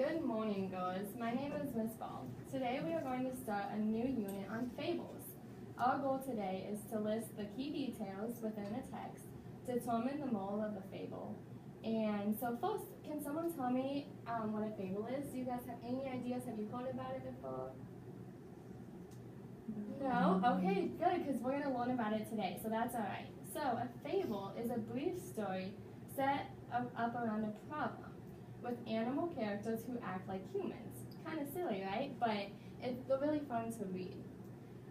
Good morning, girls. My name is Miss Ball. Today we are going to start a new unit on fables. Our goal today is to list the key details within a text, determine the moral of the fable. And so first, can someone tell me what a fable is? Do you guys have any ideas? Have you heard about it before? No? Okay, good, because we're going to learn about it today, so that's all right. So a fable is a brief story set up around a problem with animal characters who act like humans. Kind of silly, right? But they're really fun to read.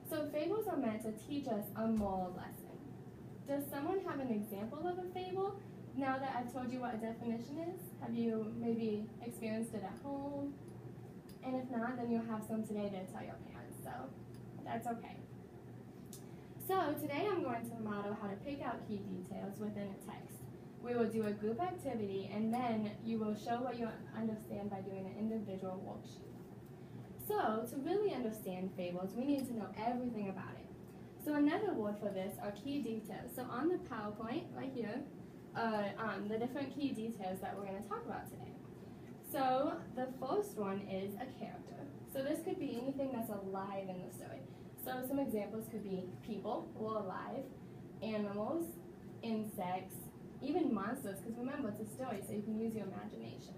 So fables are meant to teach us a moral lesson. Does someone have an example of a fable? Now that I've told you what a definition is, have you maybe experienced it at home? And if not, then you'll have some today to tell your parents, so that's okay. So today I'm going to model how to pick out key details within a text. We will do a group activity, and then you will show what you understand by doing an individual worksheet. So, to really understand fables, we need to know everything about it. So another word for this are key details. So on the PowerPoint, right here, the different key details that we're going to talk about today. So the first one is a character. So this could be anything that's alive in the story. So some examples could be people who are alive, animals, insects, even monsters, because remember, it's a story, so you can use your imagination.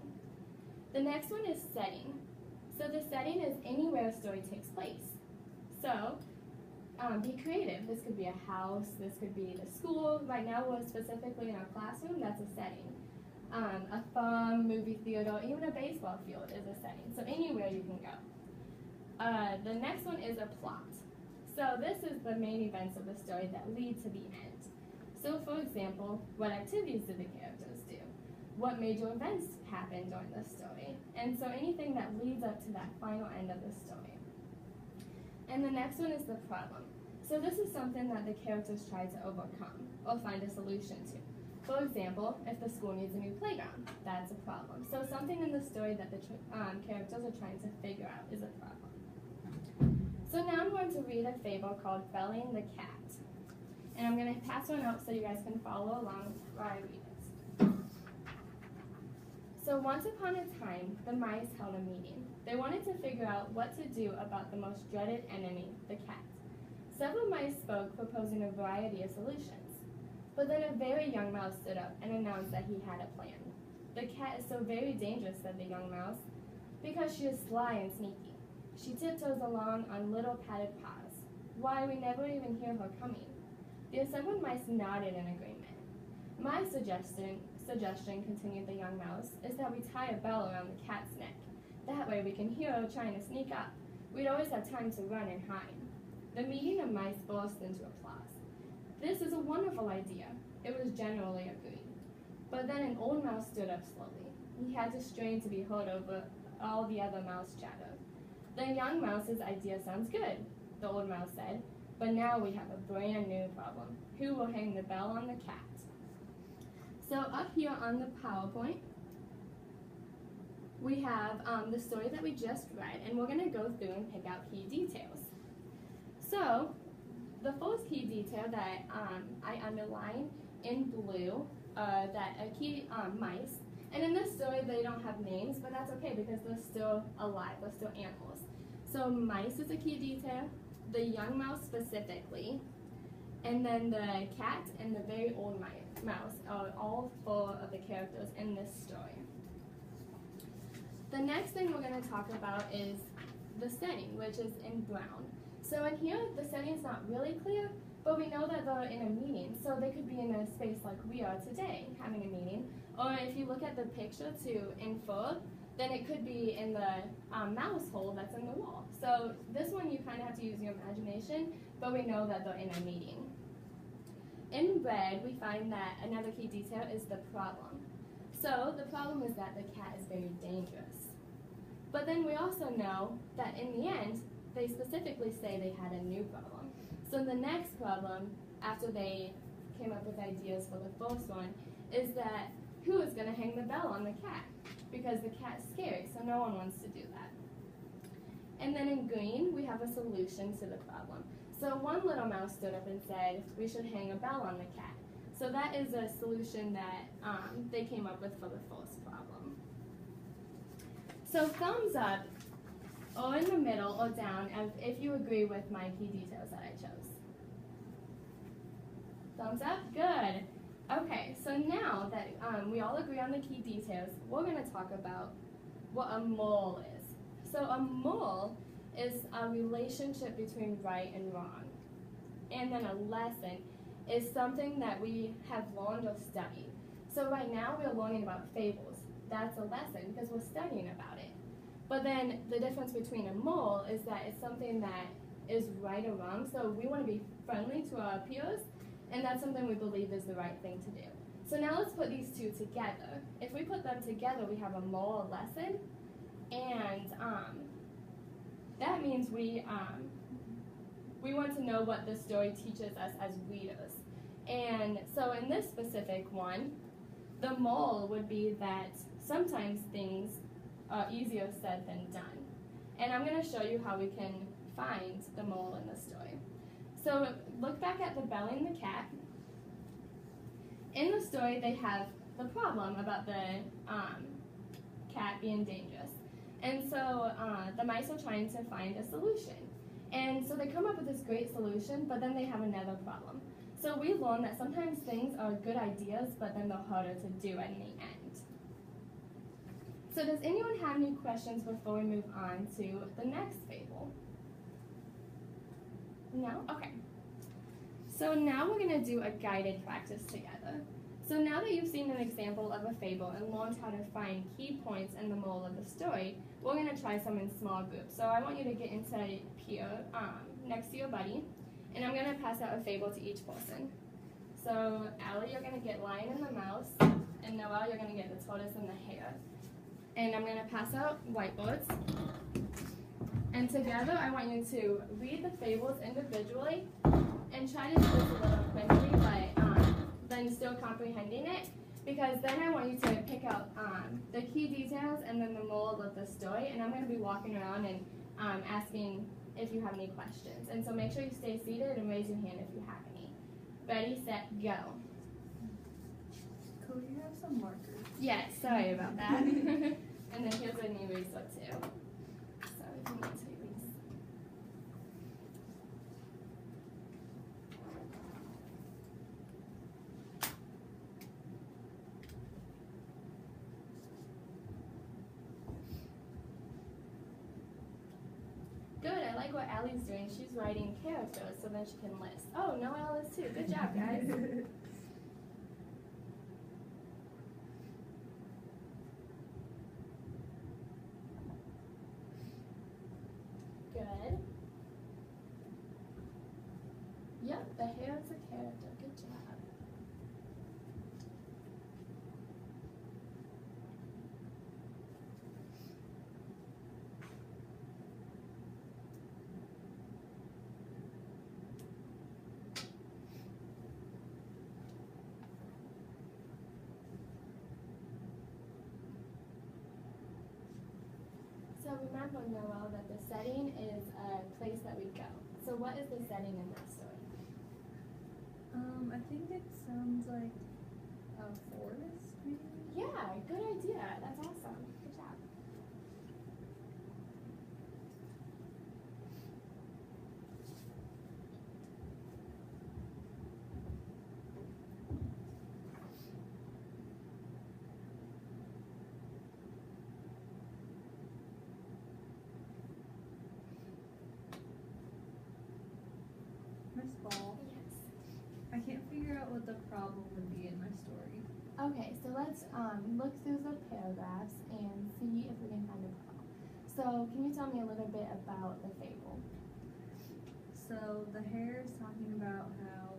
The next one is setting. So the setting is anywhere a story takes place. So be creative. This could be a house, this could be the school. Right now we're specifically in our classroom, that's a setting. A farm, movie theater, even a baseball field is a setting. So anywhere you can go. The next one is a plot. So this is the main events of the story that lead to the end. So for example, what activities did the characters do? What major events happened during the story? And so anything that leads up to that final end of the story. And the next one is the problem. So this is something that the characters try to overcome or find a solution to. For example, if the school needs a new playground, that's a problem. So something in the story that the characters are trying to figure out is a problem. So now I'm going to read a fable called Belly and the Cat. And I'm going to pass one out so you guys can follow along while I read it. So once upon a time, the mice held a meeting. They wanted to figure out what to do about the most dreaded enemy, the cat. Several mice spoke, proposing a variety of solutions. But then a very young mouse stood up and announced that he had a plan. The cat is so very dangerous, said the young mouse, because she is sly and sneaky. She tiptoes along on little padded paws. Why, we never even hear her coming. The assembled mice nodded in agreement. My suggestion, continued the young mouse, is that we tie a bell around the cat's neck. That way we can hear her trying to sneak up. We'd always have time to run and hide. The meeting of mice burst into applause. This is a wonderful idea. It was generally agreed. But then an old mouse stood up slowly. He had to strain to be heard over all the other mouse chatter. The young mouse's idea sounds good, the old mouse said. But now we have a brand new problem. Who will hang the bell on the cat? So up here on the PowerPoint, we have the story that we just read, and we're going to go through and pick out key details. So the first key detail that I underlined in blue, that a key mice, and in this story they don't have names, but that's okay because they're still alive, they're still animals. So mice is a key detail. The young mouse specifically, and then the cat and the very old mouse are all four of the characters in this story. The next thing we're going to talk about is the setting, which is in brown. So in here, the setting is not really clear, but we know that they're in a meeting, so they could be in a space like we are today, having a meeting. Or if you look at the picture to infer, then it could be in the mouse hole that's in the wall. So this one you kind of have to use your imagination, but we know that they're in a meeting. In red, we find that another key detail is the problem. So the problem is that the cat is very dangerous. But then we also know that in the end, they specifically say they had a new problem. So the next problem, after they came up with ideas for the first one, is that who is going to hang the bell on the cat? Because the cat's scary, so no one wants to do that. And then in green, we have a solution to the problem. So one little mouse stood up and said, we should hang a bell on the cat. So that is a solution that they came up with for the first problem. So thumbs up, or in the middle, or down, if you agree with my key details that I chose. Thumbs up? Good. Okay, so now that we all agree on the key details, we're going to talk about what a mole is. So a mole is a relationship between right and wrong. And then a lesson is something that we have learned or studied. So right now we're learning about fables. That's a lesson because we're studying about it. But then the difference between a mole is that it's something that is right or wrong. So we want to be friendly to our peers, and that's something we believe is the right thing to do. So now let's put these two together. If we put them together, we have a moral lesson, and that means we want to know what the story teaches us as readers. And so in this specific one, the moral would be that sometimes things are easier said than done. And I'm going to show you how we can find the moral in the story. So look back at the Belle and the cat. In the story, they have the problem about the cat being dangerous. And so the mice are trying to find a solution. And so they come up with this great solution, but then they have another problem. So we learn that sometimes things are good ideas, but then they're harder to do in the end. So does anyone have any questions before we move on to the next fable? No? Okay. So now we're going to do a guided practice together. So now that you've seen an example of a fable and learned how to find key points in the moral of the story, we're going to try some in small groups. So I want you to get into a peer next to your buddy, and I'm going to pass out a fable to each person. So Allie, you're going to get Lion and the Mouse, and Noelle, you're going to get the Tortoise and the Hare. And I'm going to pass out whiteboards. And together, I want you to read the fables individually and try to do this a little quickly, but then still comprehending it. Because then I want you to pick out the key details and then the moral of the story. And I'm going to be walking around and asking if you have any questions. And so make sure you stay seated and raise your hand if you have any. Ready, set, go. Could you have some markers? Yes, sorry about that. And then here's an eraser too. So if you need to erase. Good, I like what Allie's doing. She's writing characters so then she can list. Oh, Noelle is too. Good job, guys. Good. Yep, the hare is a character. Good job. So remember, Noelle, that the setting is a place that we go. So what is the setting in that story? I think it sounds like a forest, maybe? Yeah, good idea. That's awesome. Good job. Miss Ball, Yes. I can't figure out what the problem would be in my story. Okay, so let's look through the paragraphs and see if we can find a problem. So can you tell me a little bit about the fable? So the hare is talking about how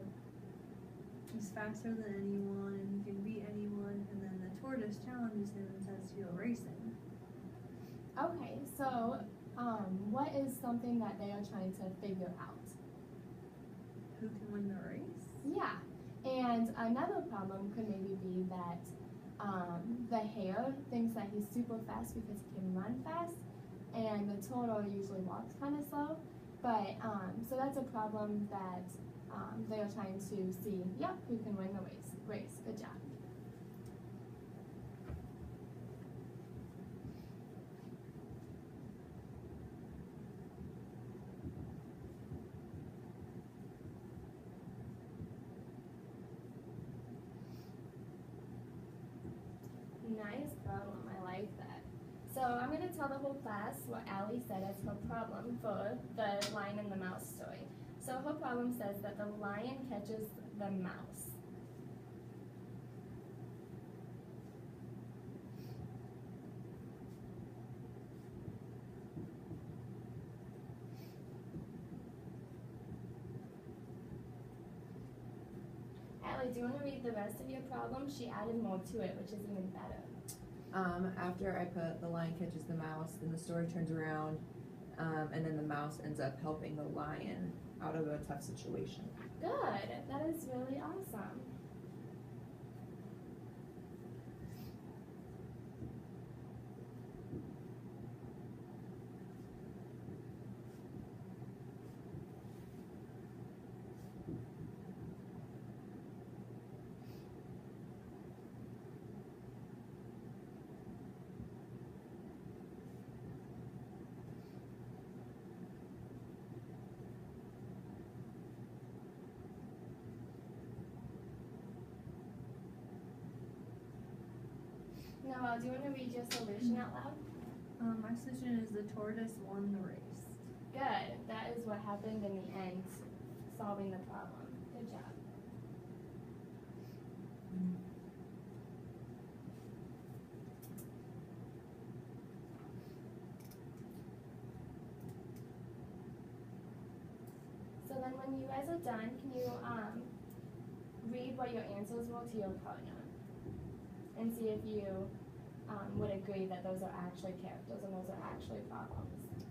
he's faster than anyone and he can beat anyone, and then the tortoise challenges him and says to go racing. Okay, so what is something that they are trying to figure out? Who can win the race? Yeah, and another problem could maybe be that the hare thinks that he's super fast because he can run fast, and the turtle usually walks kind of slow. But so that's a problem that they are trying to see. Yep, who can win the race? Good job. So I'm going to tell the whole class what Allie said as her problem for the lion and the mouse story. So her problem says that the lion catches the mouse. Allie, do you want to read the rest of your problem? She added more to it, which is even better. After I put the lion catches the mouse, then the story turns around, and then the mouse ends up helping the lion out of a tough situation. Good. That is really awesome. Now, do you want to read your solution out loud? My solution is the tortoise won the race. Good. That is what happened in the end, solving the problem. Good job. So then when you guys are done, can you read what your answers were to your partner? And see if you would agree that those are actually characters and those are actually problems.